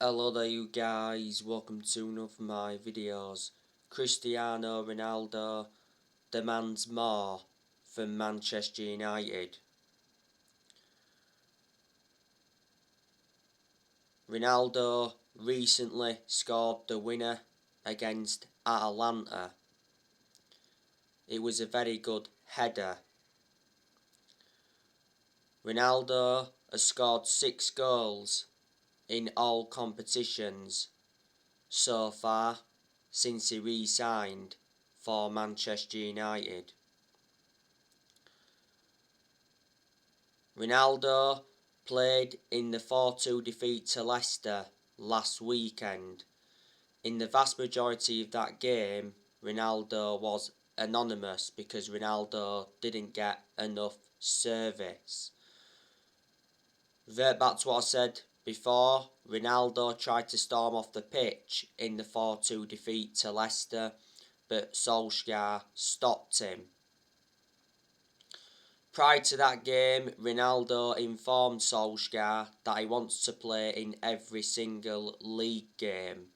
Hello there you guys, welcome to one of my videos. Cristiano Ronaldo demands more from Manchester United. Ronaldo recently scored the winner against Atalanta. It was a very good header. Ronaldo has scored 6 goals in all competitions so far since he re-signed for Manchester United. Ronaldo played in the 4-2 defeat to Leicester last weekend. In the vast majority of that game, Ronaldo was anonymous because Ronaldo didn't get enough service. Revert back to what I said before, Ronaldo tried to storm off the pitch in the 4-2 defeat to Leicester, but Solskjaer stopped him. Prior to that game, Ronaldo informed Solskjaer that he wants to play in every single league game.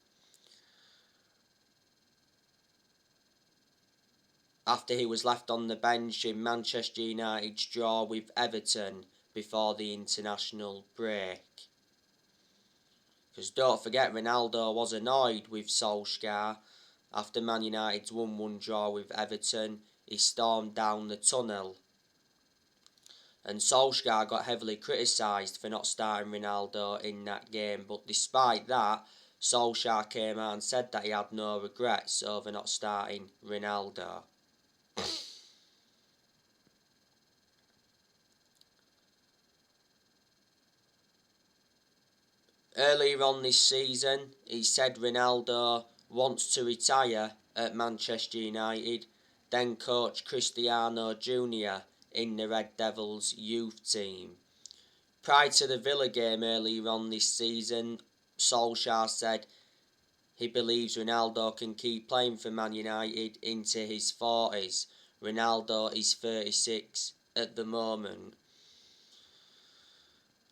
After he was left on the bench in Manchester United's draw with Everton before the international break. Because don't forget, Ronaldo was annoyed with Solskjaer. After Man United's 1-1 draw with Everton, he stormed down the tunnel. And Solskjaer got heavily criticised for not starting Ronaldo in that game. But despite that, Solskjaer came out and said that he had no regrets over not starting Ronaldo. Earlier on this season, he said Ronaldo wants to retire at Manchester United, then coach Cristiano Jr. in the Red Devils youth team. Prior to the Villa game earlier on this season, Solskjaer said he believes Ronaldo can keep playing for Man United into his 40s. Ronaldo is 36 at the moment.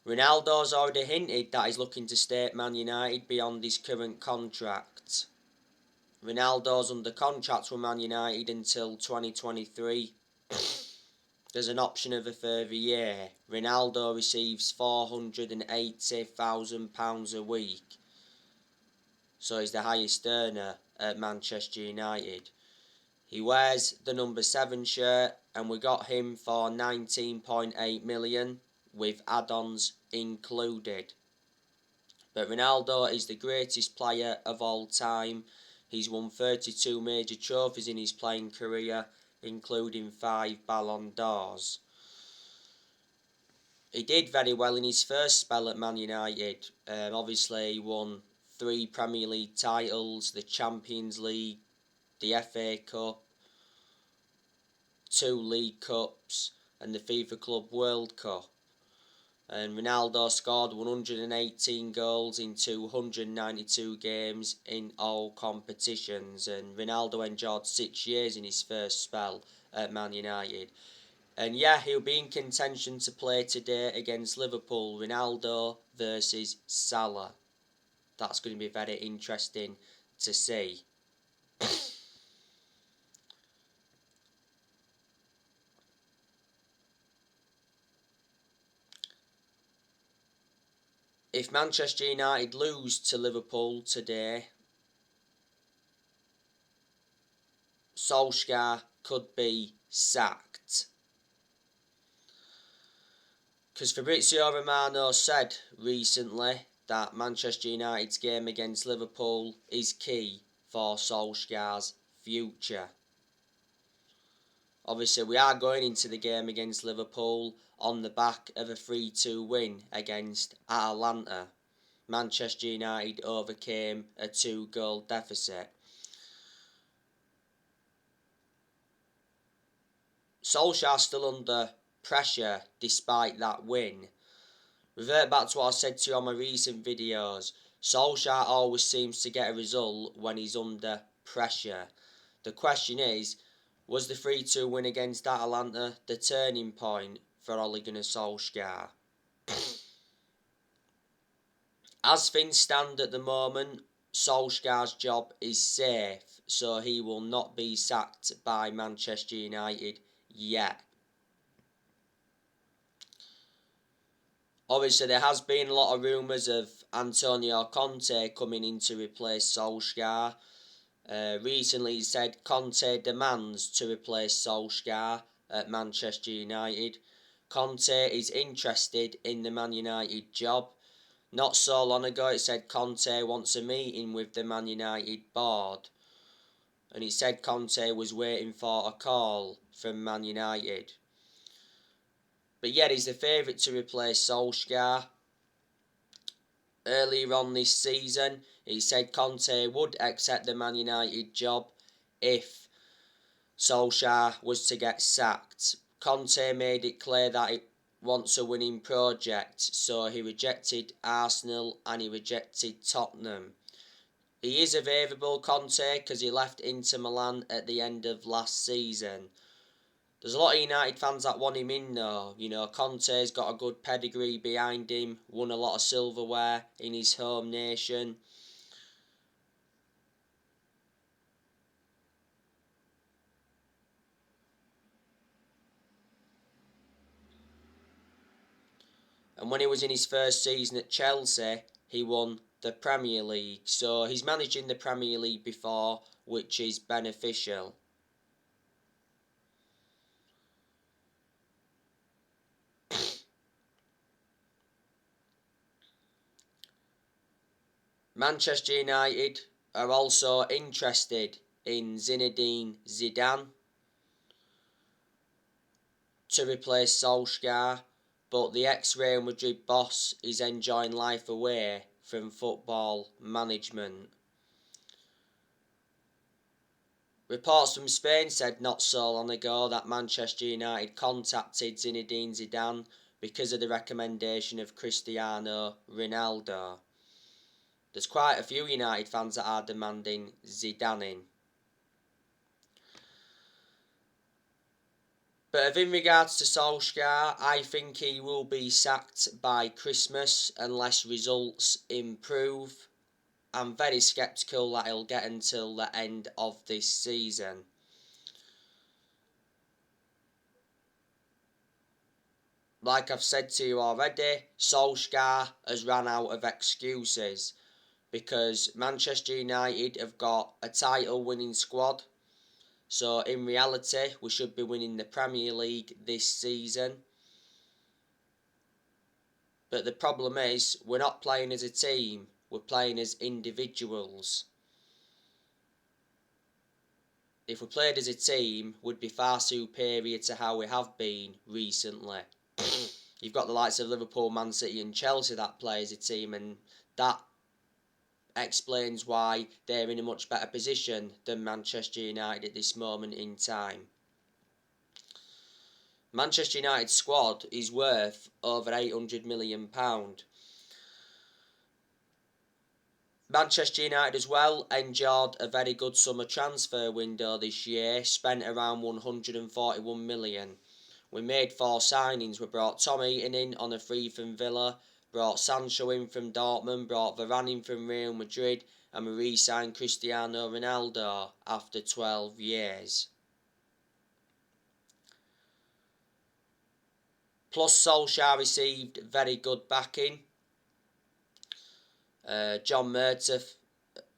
Ronaldo's already hinted that he's looking to stay at Man United beyond his current contract. Ronaldo's under contract with Man United until 2023. There's an option of a further year. Ronaldo receives £480,000 a week. So he's the highest earner at Manchester United. He wears the number 7 shirt and we got him for 19.8 million with add-ons included. But Ronaldo is the greatest player of all time. He's won 32 major trophies in his playing career, including 5 Ballon d'Ors. He did very well in his first spell at Man United. Obviously he won 3 Premier League titles, the Champions League, the FA Cup, 2 League Cups and the FIFA Club World Cup. And Ronaldo scored 118 goals in 292 games in all competitions. And Ronaldo endured 6 years in his first spell at Man United. And yeah, he'll be in contention to play today against Liverpool. Ronaldo versus Salah. That's going to be very interesting to see. If Manchester United lose to Liverpool today, Solskjaer could be sacked. Because Fabrizio Romano said recently that Manchester United's game against Liverpool is key for Solskjaer's future. Obviously, we are going into the game against Liverpool on the back of a 3-2 win against Atalanta. Manchester United overcame a 2-goal deficit. Solskjaer's still under pressure despite that win. Revert back to what I said to you on my recent videos. Solskjaer always seems to get a result when he's under pressure. The question is, was the 3-2 win against Atalanta the turning point for Ole Gunnar Solskjaer? As things stand at the moment, Solskjaer's job is safe, so he will not be sacked by Manchester United yet. Obviously, there has been a lot of rumours of Antonio Conte coming in to replace Solskjaer. Recently, he said Conte demands to replace Solskjaer at Manchester United. Conte is interested in the Man United job. Not so long ago, it said Conte wants a meeting with the Man United board. And it said Conte was waiting for a call from Man United. But yet, he's the favourite to replace Solskjaer. Earlier on this season, he said Conte would accept the Man United job if Solskjaer was to get sacked. Conte made it clear that he wants a winning project, so he rejected Arsenal and he rejected Tottenham. He is available, Conte, because he left Inter Milan at the end of last season. There's a lot of United fans that want him in though. You know, Conte's got a good pedigree behind him, won a lot of silverware in his home nation. And when he was in his first season at Chelsea, he won the Premier League. So he's managed in the Premier League before, which is beneficial. Manchester United are also interested in Zinedine Zidane to replace Solskjaer, but the ex-Real Madrid boss is enjoying life away from football management. Reports from Spain said not so long ago that Manchester United contacted Zinedine Zidane because of the recommendation of Cristiano Ronaldo. There's quite a few United fans that are demanding Zidane in. But in regards to Solskjaer, I think he will be sacked by Christmas unless results improve. I'm very sceptical that he'll get until the end of this season. Like I've said to you already, Solskjaer has run out of excuses because Manchester United have got a title winning squad. So in reality, we should be winning the Premier League this season. But the problem is, we're not playing as a team, we're playing as individuals. If we played as a team, we'd be far superior to how we have been recently. You've got the likes of Liverpool, Man City and Chelsea that play as a team, and that explains why they're in a much better position than Manchester United at this moment in time. Manchester United's squad is worth over £800 million. Manchester United as well enjoyed a very good summer transfer window this year, spent around 141 million. We made 4 signings. We brought Tom Heaton in on a free from Villa, brought Sancho in from Dortmund, brought Varane in from Real Madrid, and we re-signed Cristiano Ronaldo after 12 years. Plus Solskjaer received very good backing. John Murtough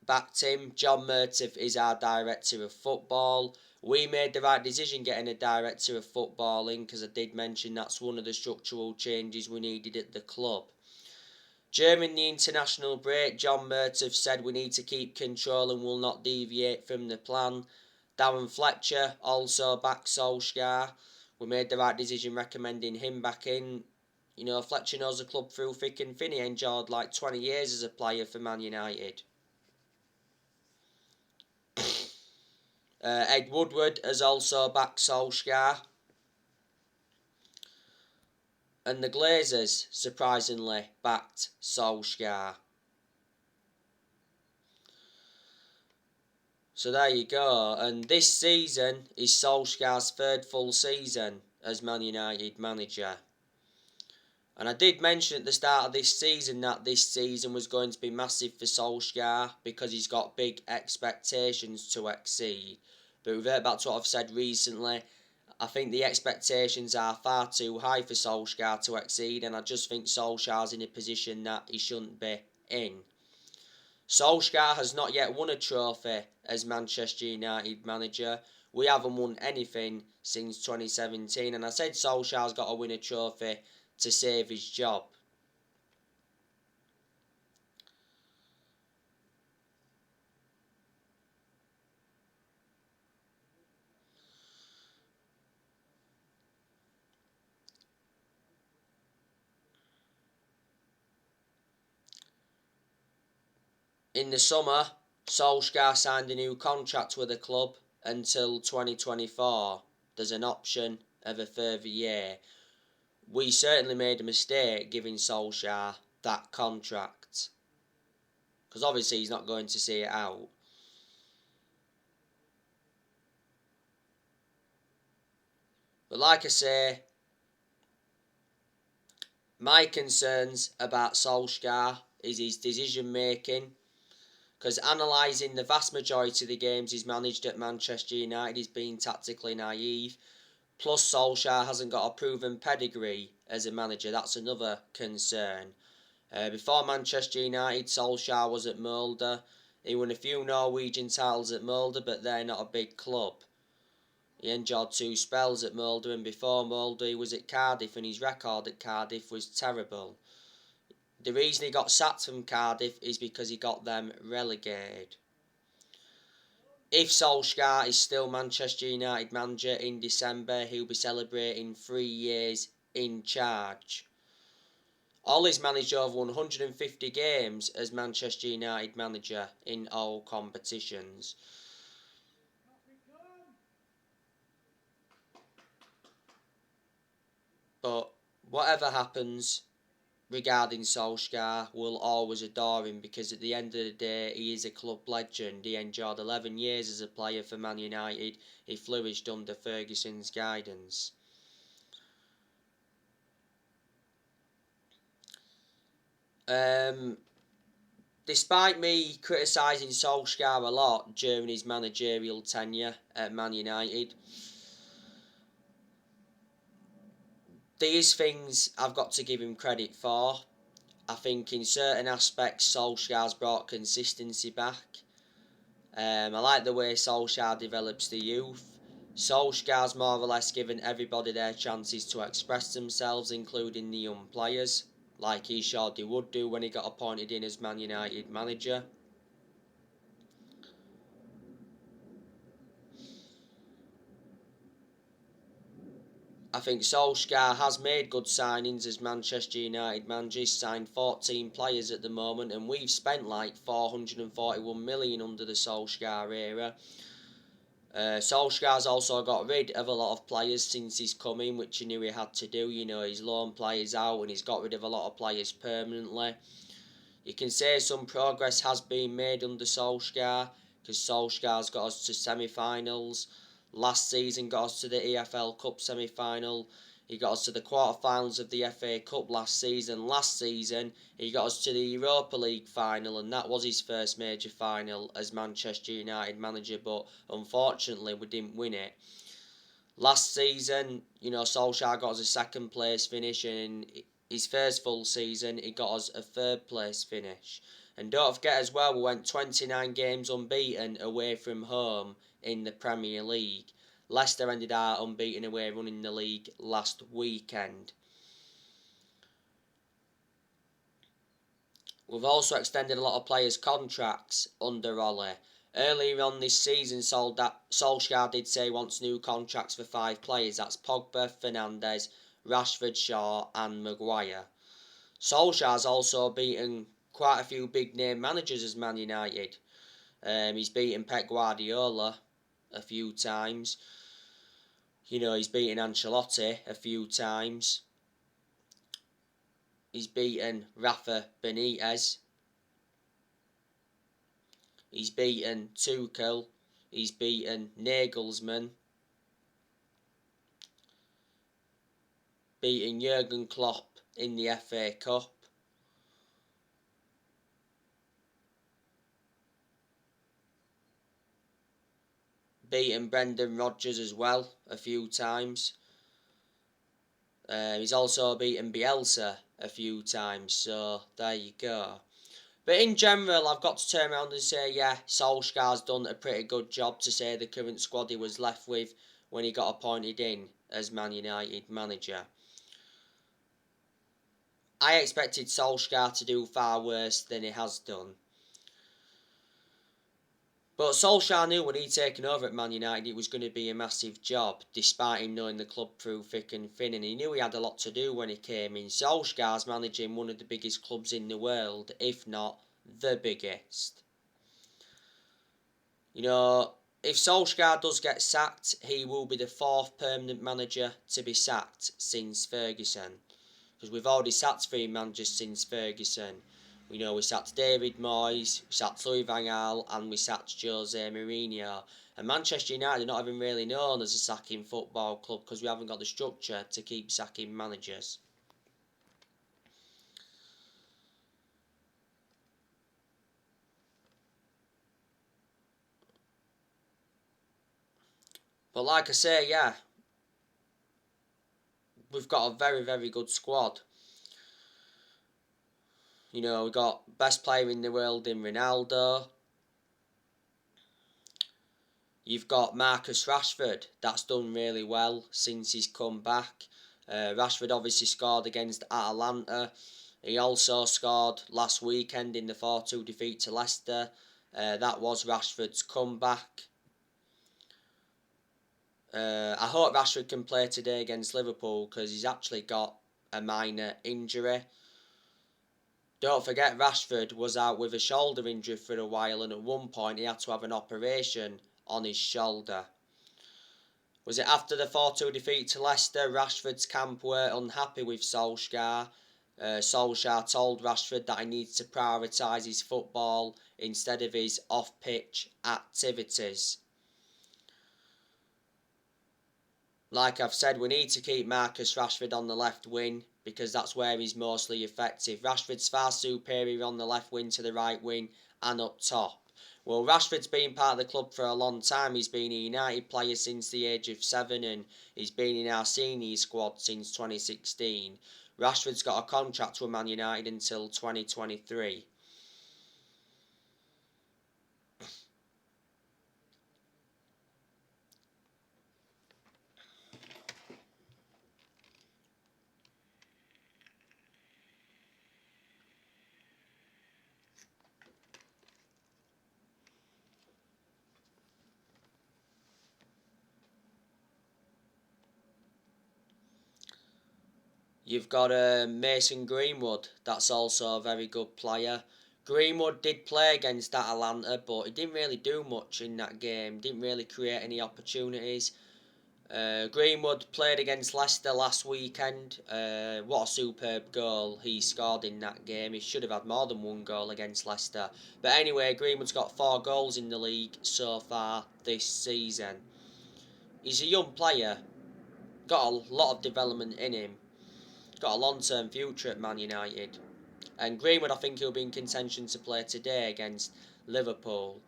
backed him. John Murtough is our director of football. We made the right decision getting a director of football in, because I did mention that's one of the structural changes we needed at the club. During the international break, John Murtough said we need to keep control and will not deviate from the plan. Darren Fletcher also backed Solskjaer. We made the right decision recommending him back in. You know, Fletcher knows the club through thick and thin. He enjoyed like 20 years as a player for Man United. Ed Woodward has also backed Solskjaer. And the Glazers, surprisingly, backed Solskjaer. So there you go. And this season is Solskjaer's 3rd full season as Man United manager. And I did mention at the start of this season that this season was going to be massive for Solskjaer because he's got big expectations to exceed. But revert back to what I've said recently, I think the expectations are far too high for Solskjaer to exceed, and I just think Solskjaer's in a position that he shouldn't be in. Solskjaer has not yet won a trophy as Manchester United manager. We haven't won anything since 2017, and I said Solskjaer's got to win a trophy to save his job. In the summer, Solskjaer signed a new contract with the club until 2024. There's an option of a further year. We certainly made a mistake giving Solskjaer that contract, because obviously he's not going to see it out. But like I say, my concerns about Solskjaer is his decision making, because analysing the vast majority of the games he's managed at Manchester United, he's been tactically naive. Plus, Solskjaer hasn't got a proven pedigree as a manager. That's another concern. Before Manchester United, Solskjaer was at Molde. He won a few Norwegian titles at Molde, but they're not a big club. He enjoyed 2 spells at Molde, and before Molde he was at Cardiff, and his record at Cardiff was terrible. The reason he got sacked from Cardiff is because he got them relegated. If Solskjaer is still Manchester United manager in December, he'll be celebrating 3 years in charge. Ollie's managed over 150 games as Manchester United manager in all competitions. But whatever happens regarding Solskjaer, we'll always adore him, because at the end of the day he is a club legend. He enjoyed 11 years as a player for Man United. He flourished under Ferguson's guidance. Despite me criticising Solskjaer a lot during his managerial tenure at Man United, there is things I've got to give him credit for. I think in certain aspects Solskjaer's brought consistency back. I like the way Solskjaer develops the youth. Solskjaer's more or less given everybody their chances to express themselves, including the young players, like he showed he would do when he got appointed in as Man United manager. I think Solskjaer has made good signings as Manchester United manager. He's signed 14 players at the moment, and we've spent like 441 million under the Solskjaer era. Solskjaer's also got rid of a lot of players since he's come in, which he knew he had to do. You know, he's loaned players out and he's got rid of a lot of players permanently. You can say some progress has been made under Solskjaer, because Solskjaer's got us to semi-finals. Last season got us to the EFL Cup semi-final. He got us to the quarter-finals of the FA Cup last season. Last season he got us to the Europa League final, and that was his first major final as Manchester United manager, but unfortunately we didn't win it. Last season, you know, Solskjaer got us a second place finish, and his first full season he got us a third place finish. And don't forget as well, we went 29 games unbeaten away from home in the Premier League. Leicester ended our unbeaten away run in the league last weekend. We've also extended a lot of players' contracts under Ole. Earlier on this season, Solskjaer did say he wants new contracts for 5 players. That's Pogba, Fernandes, Rashford, Shaw and Maguire. Solskjaer's also beaten quite a few big name managers as Man United. He's beaten Pep Guardiola a few times. You know, he's beaten Ancelotti a few times. He's beaten Rafa Benitez. He's beaten Tuchel. He's beaten Nagelsmann. Beaten Jurgen Klopp in the FA Cup. Beaten Brendan Rodgers as well a few times. He's also beaten Bielsa a few times, so there you go. But in general, I've got to turn around and say, yeah, Solskjaer's done a pretty good job to say the current squad he was left with when he got appointed in as Man United manager. I expected Solskjaer to do far worse than he has done. But Solskjaer knew when he'd taken over at Man United it was going to be a massive job, despite him knowing the club through thick and thin, and he knew he had a lot to do when he came in. Solskjaer's managing one of the biggest clubs in the world, if not the biggest. You know, if Solskjaer does get sacked, he will be the fourth permanent manager to be sacked since Ferguson. Because we've already sacked 3 managers since Ferguson. We know we sacked David Moyes, we sacked Louis van Gaal, and we sacked Jose Mourinho. And Manchester United are not even really known as a sacking football club because we haven't got the structure to keep sacking managers. But like I say, yeah, we've got a very, very good squad. You know, we've got best player in the world in Ronaldo. You've got Marcus Rashford, that's done really well since he's come back. Rashford obviously scored against Atalanta. He also scored last weekend in the 4-2 defeat to Leicester. That was Rashford's comeback. I hope Rashford can play today against Liverpool because he's actually got a minor injury. Don't forget Rashford was out with a shoulder injury for a while, and at one point he had to have an operation on his shoulder. Was it after the 4-2 defeat to Leicester? Rashford's camp were unhappy with Solskjaer. Solskjaer told Rashford that he needs to prioritise his football instead of his off-pitch activities. Like I've said, we need to keep Marcus Rashford on the left wing because that's where he's mostly effective. Rashford's far superior on the left wing to the right wing and up top. Well, Rashford's been part of the club for a long time. He's been a United player since the age of 7 and he's been in our senior squad since 2016. Rashford's got a contract with Man United until 2023. You've got Mason Greenwood, that's also a very good player. Greenwood did play against Atalanta, but he didn't really do much in that game, didn't really create any opportunities. Greenwood played against Leicester last weekend. What a superb goal he scored in that game. He should have had more than one goal against Leicester. But anyway, Greenwood's got 4 goals in the league so far this season. He's a young player, got a lot of development in him. Got a long-term future at Man United. And Greenwood, I think he'll be in contention to play today against Liverpool.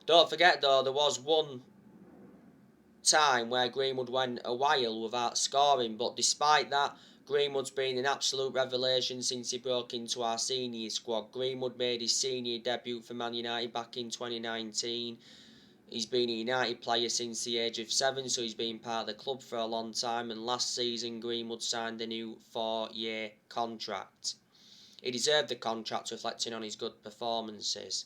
Don't forget though, there was one time where Greenwood went a while without scoring, but despite that, Greenwood's been an absolute revelation since he broke into our senior squad. Greenwood made his senior debut for Man United back in 2019. He's been a United player since the age of 7, so he's been part of the club for a long time, and last season Greenwood signed a new 4-year contract. He deserved the contract, reflecting on his good performances.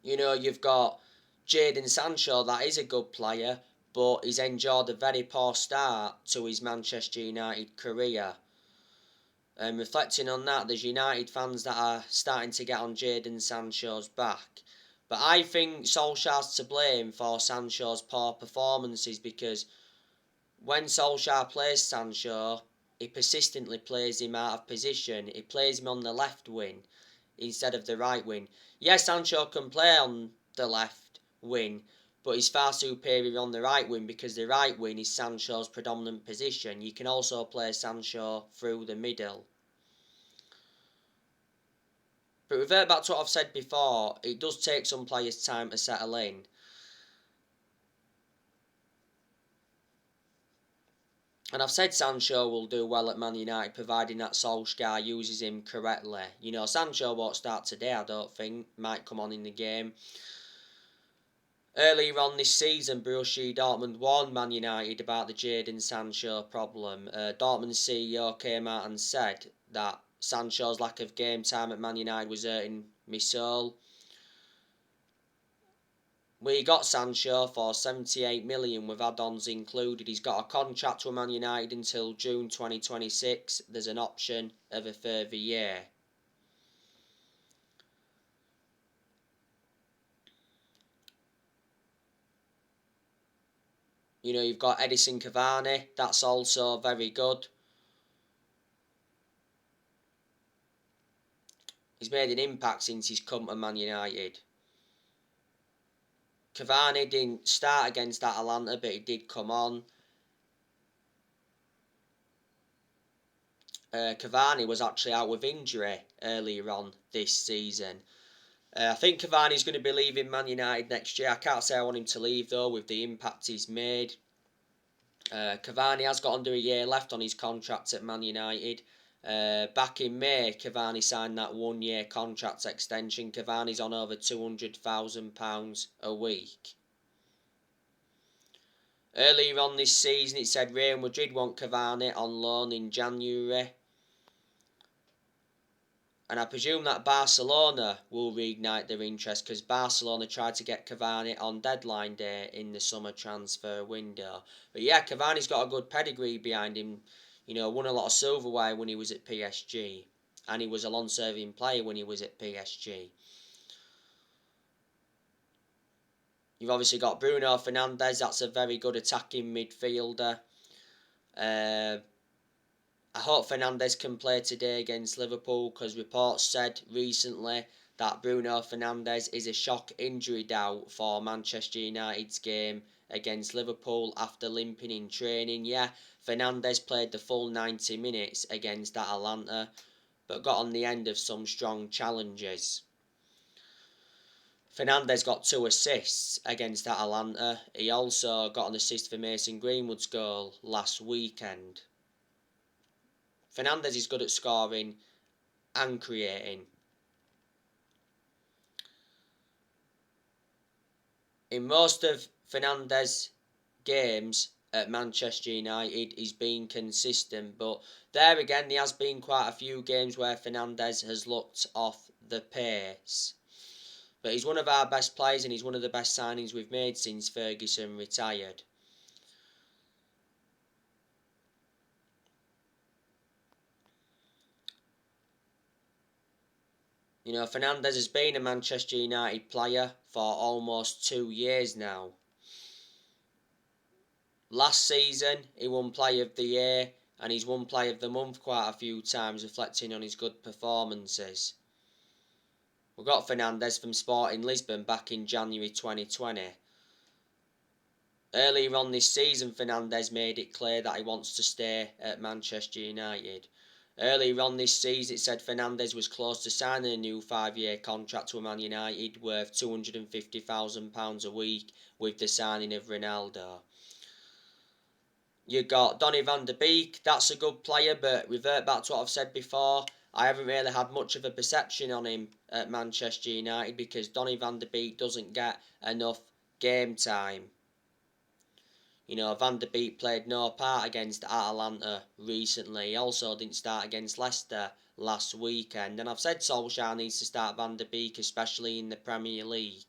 You know, you've got Jadon Sancho, that is a good player, but he's endured a very poor start to his Manchester United career. And reflecting on that, there's United fans that are starting to get on Jadon Sancho's back. But I think Solskjaer's to blame for Sancho's poor performances because when Solskjaer plays Sancho, he persistently plays him out of position. He plays him on the left wing instead of the right wing. Yes, Sancho can play on the left wing, but he's far superior on the right wing because the right wing is Sancho's predominant position. You can also play Sancho through the middle. But revert back to what I've said before, it does take some players time to settle in. And I've said Sancho will do well at Man United providing that Solskjaer uses him correctly. You know, Sancho won't start today, I don't think. Might come on in the game. Earlier on this season, Borussia Dortmund warned Man United about the Jadon Sancho problem. Dortmund's CEO came out and said that Sancho's lack of game time at Man United was hurting my soul. We got Sancho for 78 million with add-ons included. He's got a contract with Man United until June 2026. There's an option of a further year. You know, you've got Edison Cavani. That's also very good. He's made an impact since he's come to Man United. Cavani didn't start against Atalanta, but he did come on. Cavani was actually out with injury earlier on this season. I think Cavani's going to be leaving Man United next year. I can't say I want him to leave though with the impact he's made. Cavani has got under a year left on his contract at Man United. Back in May, Cavani signed that 1 year contract extension. Cavani's on over £200,000 a week. Earlier on this season, it said Real Madrid want Cavani on loan in January. And I presume that Barcelona will reignite their interest because Barcelona tried to get Cavani on deadline day in the summer transfer window. But yeah, Cavani's got a good pedigree behind him. You know, won a lot of silverware when he was at PSG. And he was a long-serving player when he was at PSG. You've obviously got Bruno Fernandes. That's a very good attacking midfielder. I hope Fernandes can play today against Liverpool because reports said recently that Bruno Fernandes is a shock injury doubt for Manchester United's game against Liverpool after limping in training. Yeah, Fernandes played the full 90 minutes against Atalanta but got on the end of some strong challenges. Fernandes got 2 assists against Atalanta. He also got an assist for Mason Greenwood's goal last weekend. Fernandes is good at scoring and creating. In most of Fernandes' games at Manchester United, he's been consistent, but there again, there has been quite a few games where Fernandes has looked off the pace. But he's one of our best players and he's one of the best signings we've made since Ferguson retired. You know, Fernandes has been a Manchester United player for almost 2 years now. Last season, he won Player of the Year and he's won Player of the Month quite a few times, reflecting on his good performances. We got Fernandes from Sporting Lisbon back in January 2020. Earlier on this season, Fernandes made it clear that he wants to stay at Manchester United. Earlier on this season, it said Fernandes was close to signing a new 5-year contract with Man United worth £250,000 a week with the signing of Ronaldo. You got Donny van de Beek, that's a good player, but revert back to what I've said before, I haven't really had much of a perception on him at Manchester United because Donny van de Beek doesn't get enough game time. You know, Van de Beek played no part against Atalanta recently. He also didn't start against Leicester last weekend. And I've said Solskjaer needs to start Van de Beek, especially in the Premier League.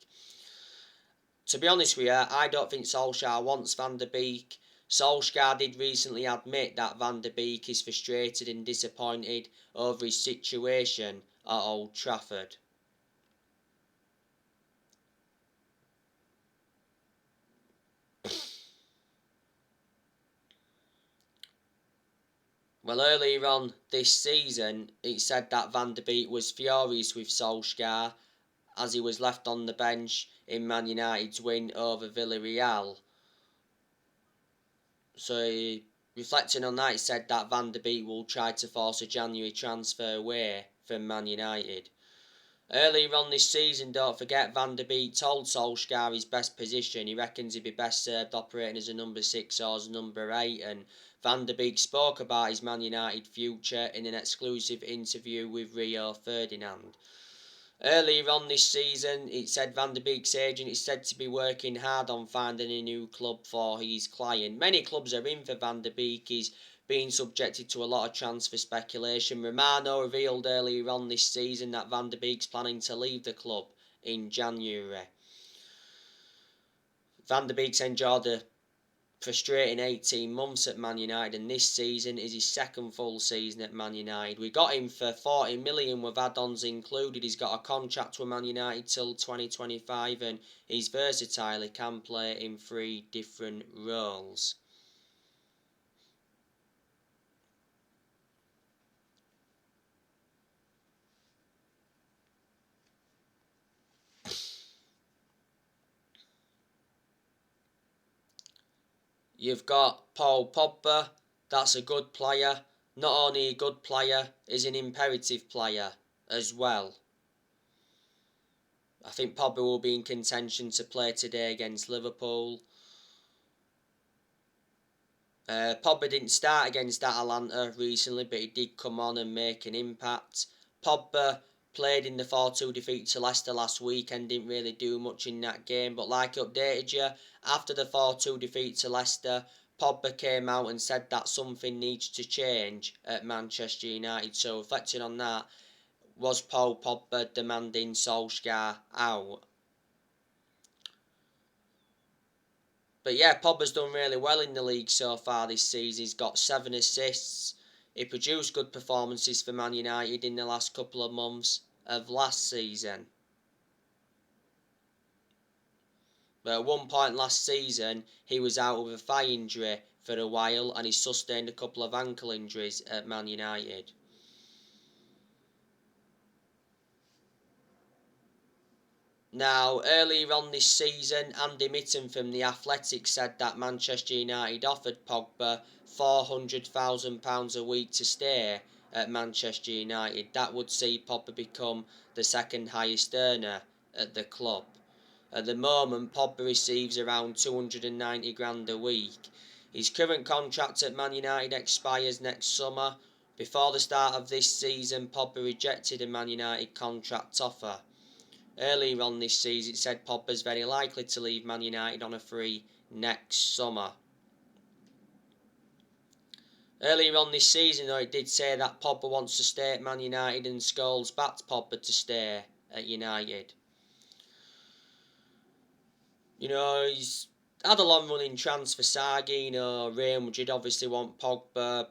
To be honest with you, I don't think Solskjaer wants Van de Beek. Solskjaer did recently admit that Van de Beek is frustrated and disappointed over his situation at Old Trafford. Well, earlier on this season, it said that Van de Beek was furious with Solskjaer as he was left on the bench in Man United's win over Villarreal. So, reflecting on that, he said that Van der Beek will try to force a January transfer away from Man United. Earlier on this season, don't forget, Van der Beek told Solskjaer his best position. He reckons he'd be best served operating as a number 6 or as a number 8. And Van der Beek spoke about his Man United future in an exclusive interview with Rio Ferdinand. Earlier on this season, it said Van der Beek's agent is said to be working hard on finding a new club for his client. Many clubs are in for Van der Beek. He's being subjected to a lot of transfer speculation. Romano revealed earlier on this season that Van der Beek's planning to leave the club in January. Van der Beek's endured a frustrating 18 months at Man United, and this season is his second full season at Man United. We got him for 40 million with add-ons included. He's got a contract with Man United till 2025, and he's versatile. He can play in 3 different roles. You've got Paul Pogba. That's a good player. Not only a good player, he's an imperative player as well. I think Pogba will be in contention to play today against Liverpool. Pogba didn't start against Atalanta recently, but he did come on and make an impact. Pogba played in the 4-2 defeat to Leicester last week and didn't really do much in that game. But like I updated you, after the 4-2 defeat to Leicester, Pogba came out and said that something needs to change at Manchester United. So reflecting on that, was Paul Pogba demanding Solskjaer out? But yeah, Pogba's done really well in the league so far this season. He's got 7 assists. He produced good performances for Man United in the last couple of months of last season. But at one point last season, he was out with a thigh injury for a while, and he sustained a couple of ankle injuries at Man United. Now, earlier on this season, Andy Mitten from The Athletic said that Manchester United offered Pogba £400,000 a week to stay at Manchester United. That would see Pogba become the second highest earner at the club. At the moment, Pogba receives around 290 grand a week. His current contract at Man United expires next summer. Before the start of this season, Pogba rejected a Man United contract offer. Earlier on this season, it said Pogba's very likely to leave Man United on a free next summer. Earlier on this season, though, it did say that Pogba wants to stay at Man United, and Scholes backed Pogba to stay at United. You know, he's had a long-running transfer saga. You know, Real Madrid obviously want Pogba.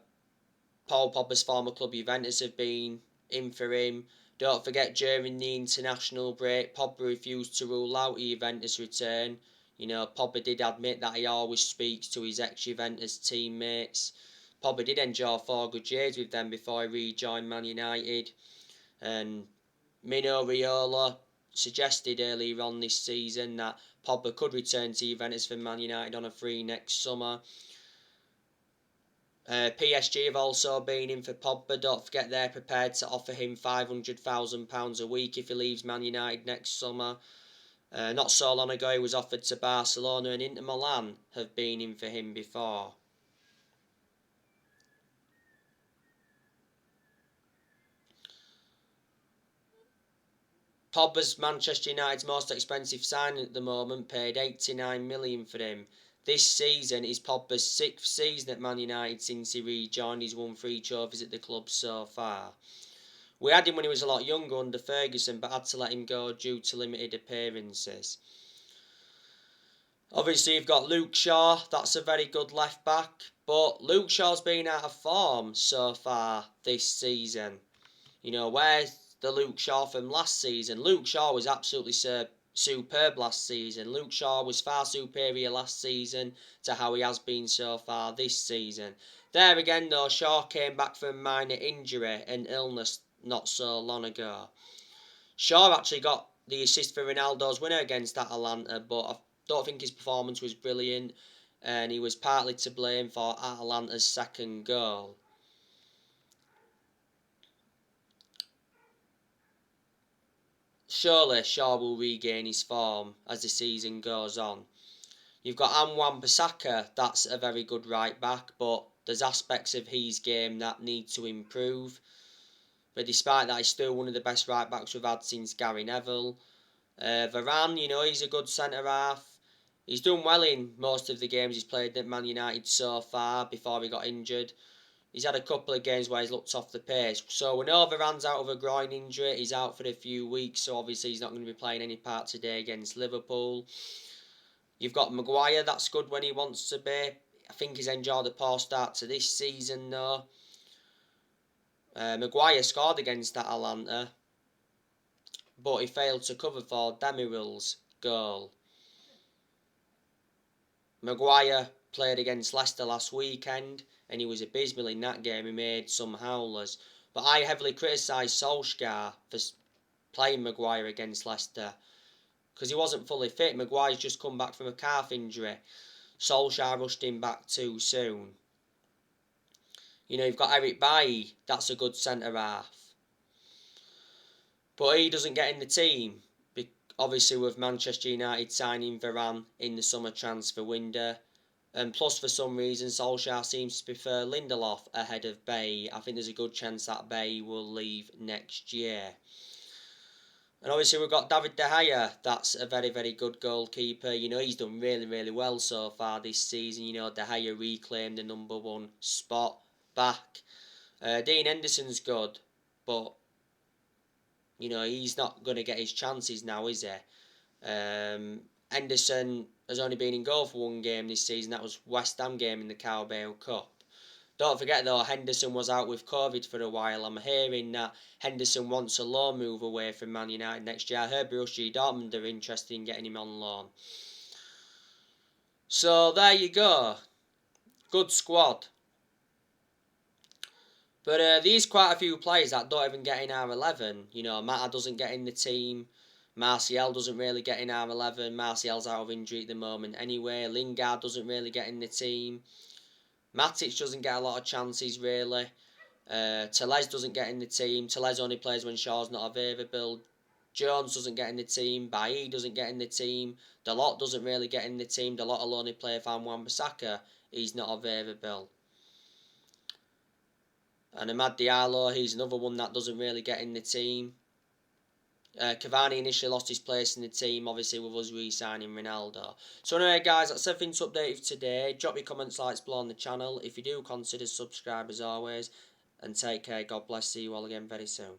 Paul Pogba's former club Juventus have been in for him. Don't forget, during the international break, Pogba refused to rule out a Juventus return. You know, Pogba did admit that he always speaks to his ex-Juventus teammates. Pogba did enjoy 4 good years with them before he rejoined Man United. And Mino Raiola suggested earlier on this season that Pogba could return to Juventus from Man United on a free next summer. PSG have also been in for Pogba. Don't forget, they're prepared to offer him £500,000 a week if he leaves Man United next summer. Not so long ago, he was offered to Barcelona, and Inter Milan have been in for him before. Pogba's Manchester United's most expensive signing at the moment, paid £89 million for him. This season is Pogba's 6th season at Man United since he rejoined. He's won 3 trophies at the club so far. We had him when he was a lot younger under Ferguson, but had to let him go due to limited appearances. Obviously, you've got Luke Shaw. That's a very good left back, but Luke Shaw's been out of form so far this season. You know, where's the Luke Shaw from last season? Luke Shaw was absolutely superb last season. Luke Shaw was far superior last season to how he has been so far this season. There again, though, Shaw came back from minor injury and illness not so long ago. Shaw actually got the assist for Ronaldo's winner against Atalanta, but I don't think his performance was brilliant, and he was partly to blame for Atalanta's second goal. Surely Shaw will regain his form as the season goes on. You've got Wan-Bissaka, that's a very good right back, but there's aspects of his game that need to improve. But despite that, he's still one of the best right backs we've had since Gary Neville. Varane, he's a good centre half. He's done well in most of the games he's played at Man United so far before he got injured. He's had a couple of games where he's looked off the pace. So we know Varane's out of a groin injury. He's out for a few weeks, so obviously he's not going to be playing any part today against Liverpool. You've got Maguire, that's good when he wants to be. I think he's enjoyed a poor start to this season though. Maguire scored against Atalanta, but he failed to cover for Demiril's goal. Maguire played against Leicester last weekend, and he was abysmal in that game. He made some howlers. But I heavily criticised Solskjaer for playing Maguire against Leicester because he wasn't fully fit. Maguire's just come back from a calf injury. Solskjaer rushed him back too soon. You've got Eric Bailly, that's a good centre half. But he doesn't get in the team. Obviously with Manchester United signing Varane in the summer transfer window. And plus for some reason Solskjaer seems to prefer Lindelof ahead of Bailly. I think there's a good chance that Bailly will leave next year. And obviously we've got David De Gea. That's a very, very good goalkeeper. He's done really, really well so far this season. De Gea reclaimed the number one spot back. Dean Henderson's good, but he's not going to get his chances now, is he? Henderson has only been in goal for one game this season. That was West Ham game in the Carabao Cup. Don't forget though, Henderson was out with COVID for a while. I'm hearing that Henderson wants a loan move away from Man United next year. I heard Borussia Dortmund are interested in getting him on loan. So there you go. Good squad. But there's quite a few players that don't even get in our 11. Mata doesn't get in the team. Martial doesn't really get in our 11. Martial's out of injury at the moment anyway. Lingard doesn't really get in the team. Matic doesn't get a lot of chances really. Telles doesn't get in the team. Telles only plays when Shaw's not available. Jones doesn't get in the team. Bailly doesn't get in the team. Dalot doesn't really get in the team. Dalot will only play if Wan-Bissaka he's not available. And Amad Diallo, he's another one that doesn't really get in the team. Cavani initially lost his place in the team, obviously with us re-signing Ronaldo. So anyway guys, that's everything to update for today. Drop your comments, likes below on the channel. If you do, consider subscribe as always. And take care, God bless, see you all again very soon.